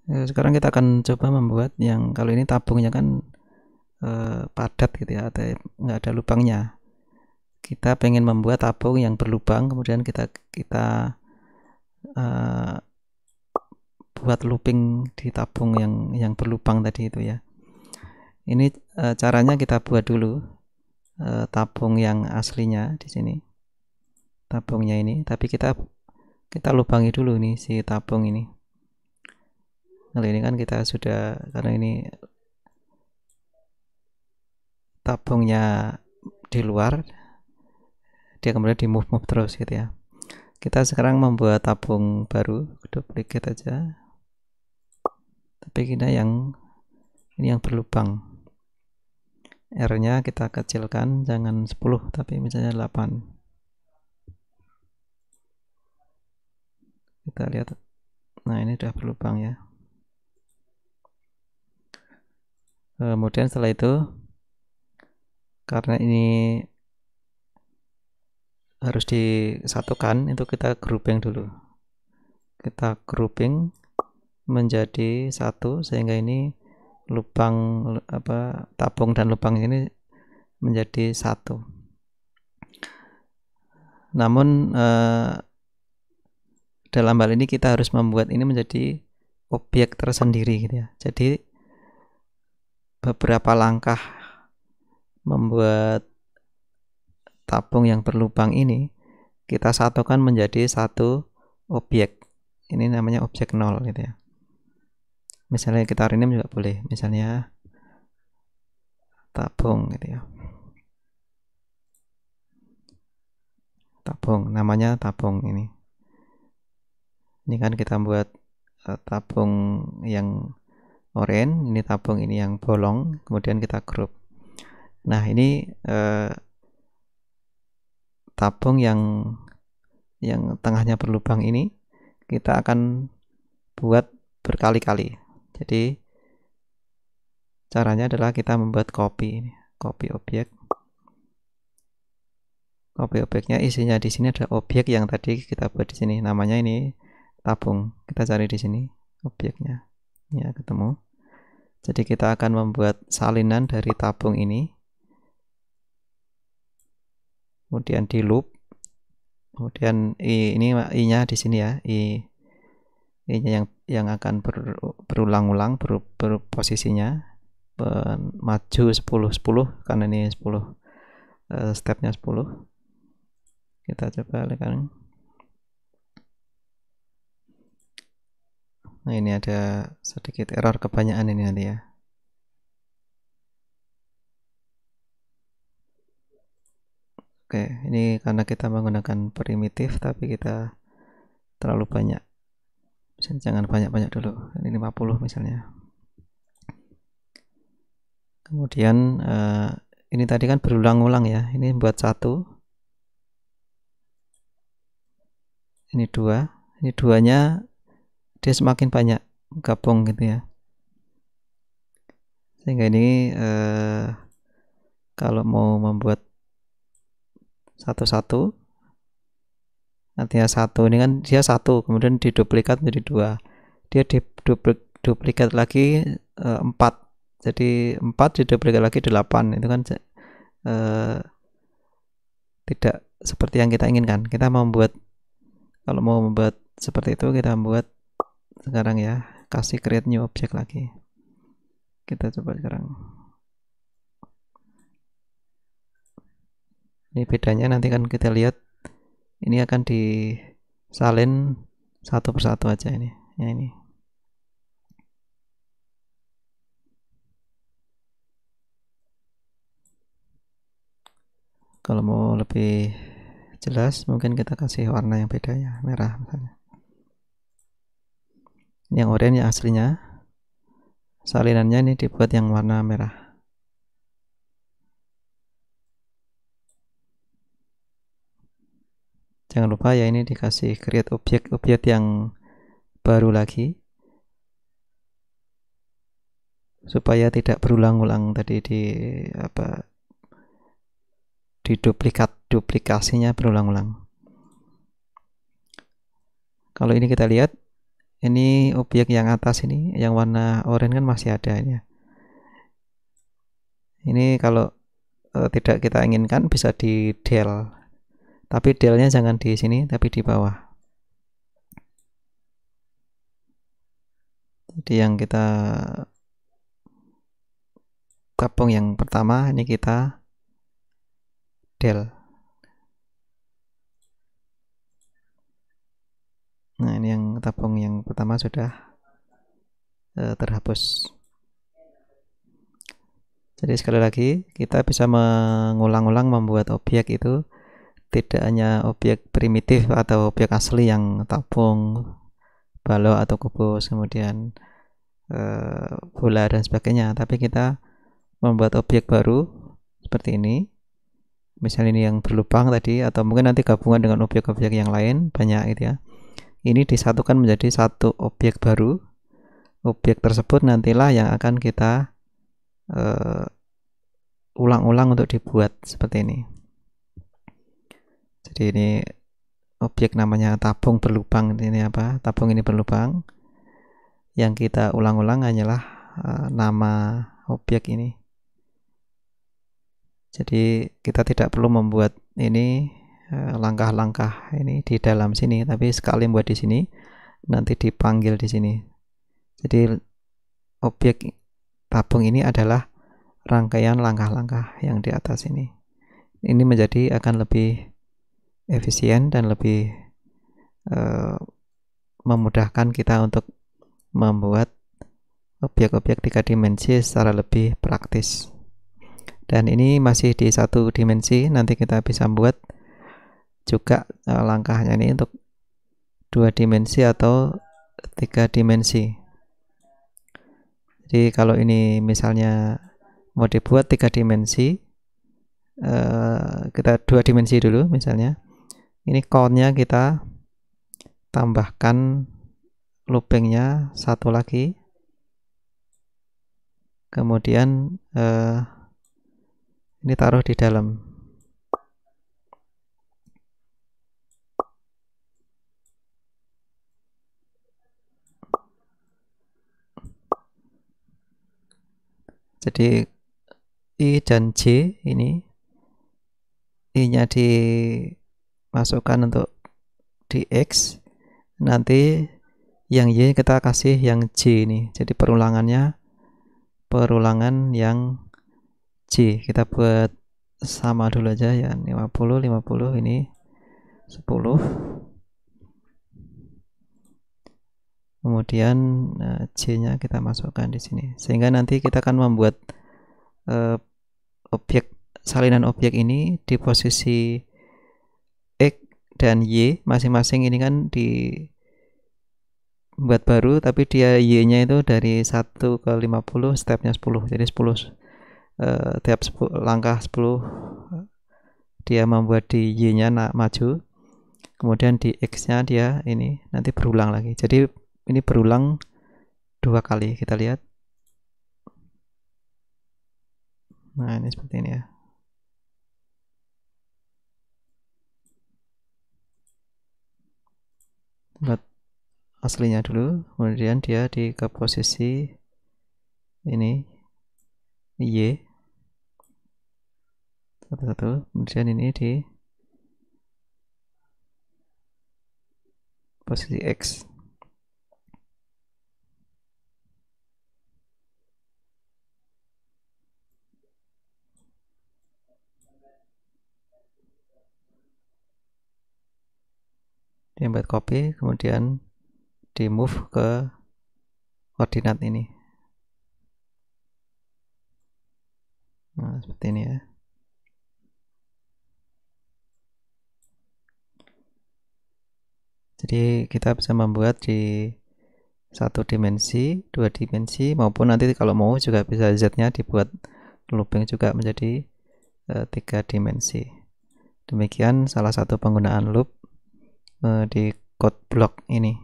Sekarang kita akan coba membuat yang kalau ini tabungnya kan padat gitu ya, atau nggak ada lubangnya. Kita pengen membuat tabung yang berlubang, kemudian kita uh, buat looping di tabung yang berlubang tadi itu ya. Ini caranya kita buat dulu tabung yang aslinya di sini, tabungnya ini. Tapi kita lubangi dulu nih si tabung ini. Kalau ini kan kita sudah, karena ini tabungnya di luar, dia kemudian di move terus gitu ya. Kita sekarang membuat tabung baru, duplicate aja. Tapi kita ini yang berlubang. R-nya kita kecilkan, jangan 10 tapi misalnya 8. Kita lihat. Nah, ini udah berlubang ya. Kemudian setelah itu, karena ini harus disatukan, itu kita grouping dulu. Kita grouping menjadi satu sehingga ini lubang tabung dan lubang ini menjadi satu. Namun dalam hal ini kita harus membuat ini menjadi objek tersendiri gitu ya. Jadi beberapa langkah membuat tabung yang berlubang ini kita satukan menjadi satu objek. Ini namanya objek 0 gitu ya. Misalnya kita rename juga boleh, misalnya tabung gitu ya. Tabung, namanya tabung ini. Ini kan kita buat tabung yang oranye, ini tabung ini yang bolong, kemudian kita group. Nah, ini tabung yang tengahnya berlubang ini kita akan buat berkali-kali. Jadi caranya adalah kita membuat copy objek. Copy objeknya isinya di sini ada objek yang tadi kita buat di sini. Namanya ini tabung. Kita cari di sini objeknya. Ya, ketemu. Jadi kita akan membuat salinan dari tabung ini. Kemudian di loop. Kemudian ini i-nya di sini ya. I-nya yang akan berulang-ulang berposisinya maju 10 karena ini 10 stepnya 10. Kita coba lihat. Nah, ini ada sedikit error kebanyakan ini nanti ya. Oke, ini karena kita menggunakan primitif tapi kita terlalu banyak. Misalnya jangan banyak-banyak dulu. Ini 50 misalnya. Kemudian ini tadi kan berulang-ulang ya. Ini buat 1. Ini 2. Ini 2-nya dia semakin banyak gabung gitu ya. Sehingga ini kalau mau membuat satu-satu, artinya 1 ini kan dia 1, kemudian diduplikat menjadi 2. Dia diduplikat lagi 4. Jadi 4 diduplikat lagi 8. Itu kan tidak seperti yang kita inginkan. Kita kalau mau membuat seperti itu, kita membuat sekarang ya, kasih create new object lagi. Kita coba sekarang. Ini bedanya nanti kan kita lihat. Ini akan disalin satu persatu aja ini. Ya ini. Kalau mau lebih jelas mungkin kita kasih warna yang beda ya, merah misalnya. Yang oranye yang aslinya, salinannya ini dibuat yang warna merah. Jangan lupa ya, ini dikasih create objek yang baru lagi supaya tidak berulang-ulang tadi duplikasinya berulang-ulang. Kalau ini kita lihat, ini objek yang atas ini, yang warna oranye kan masih ada ini ya. Ini kalau tidak kita inginkan bisa di del, tapi delnya jangan di sini tapi di bawah. Jadi yang kita tabung yang pertama ini kita del. Nah, ini yang tabung yang pertama sudah terhapus. Jadi sekali lagi kita bisa mengulang-ulang membuat objek itu, tidak hanya objek primitif atau objek asli yang tabung, balok atau kubus, kemudian bola dan sebagainya, tapi kita membuat objek baru seperti ini. Misalnya ini yang berlubang tadi, atau mungkin nanti gabungan dengan objek-objek yang lain banyak gitu ya. Ini disatukan menjadi satu objek baru. Objek tersebut nantilah yang akan kita ulang-ulang untuk dibuat seperti ini. Jadi ini objek namanya tabung berlubang. Ini apa? Tabung ini berlubang. Yang kita ulang-ulang hanyalah nama objek ini. Jadi kita tidak perlu membuat ini langkah-langkah ini di dalam sini, tapi sekali membuat di sini nanti dipanggil di sini. Jadi objek tabung ini adalah rangkaian langkah-langkah yang di atas ini. Ini menjadi akan lebih efisien dan lebih memudahkan kita untuk membuat objek-objek 3 dimensi secara lebih praktis. Dan ini masih di 1 dimensi, nanti kita bisa buat juga langkahnya ini untuk 2 dimensi atau 3 dimensi. Jadi kalau ini misalnya mau dibuat 3 dimensi, kita 2 dimensi dulu misalnya. Ini count-nya kita tambahkan loopingnya 1 lagi. Kemudian ini taruh di dalam. Jadi I dan J ini, I-nya dimasukkan untuk di X, nanti yang Y kita kasih yang J ini. Jadi perulangan yang J kita buat sama dulu aja ya, 50 ini 10. Kemudian J-nya kita masukkan di sini, sehingga nanti kita akan membuat objek salinan objek ini di posisi X dan Y masing-masing. Ini kan dibuat baru, tapi dia Y-nya itu dari 1 ke 50 stepnya 10, jadi 10 tiap 10, langkah 10 dia membuat di Y-nya maju, kemudian di X-nya dia ini nanti berulang lagi. Jadi ini berulang 2 kali, kita lihat. Nah, ini seperti ini ya. Buat aslinya dulu, kemudian dia ke posisi ini Y satu-satu, kemudian ini di posisi X. Dia buat copy, kemudian di move ke koordinat ini. Nah, seperti ini ya. Jadi kita bisa membuat di 1 dimensi, 2 dimensi, maupun nanti kalau mau juga bisa Z-nya dibuat looping juga menjadi 3 dimensi. Demikian salah satu penggunaan loop di code block ini.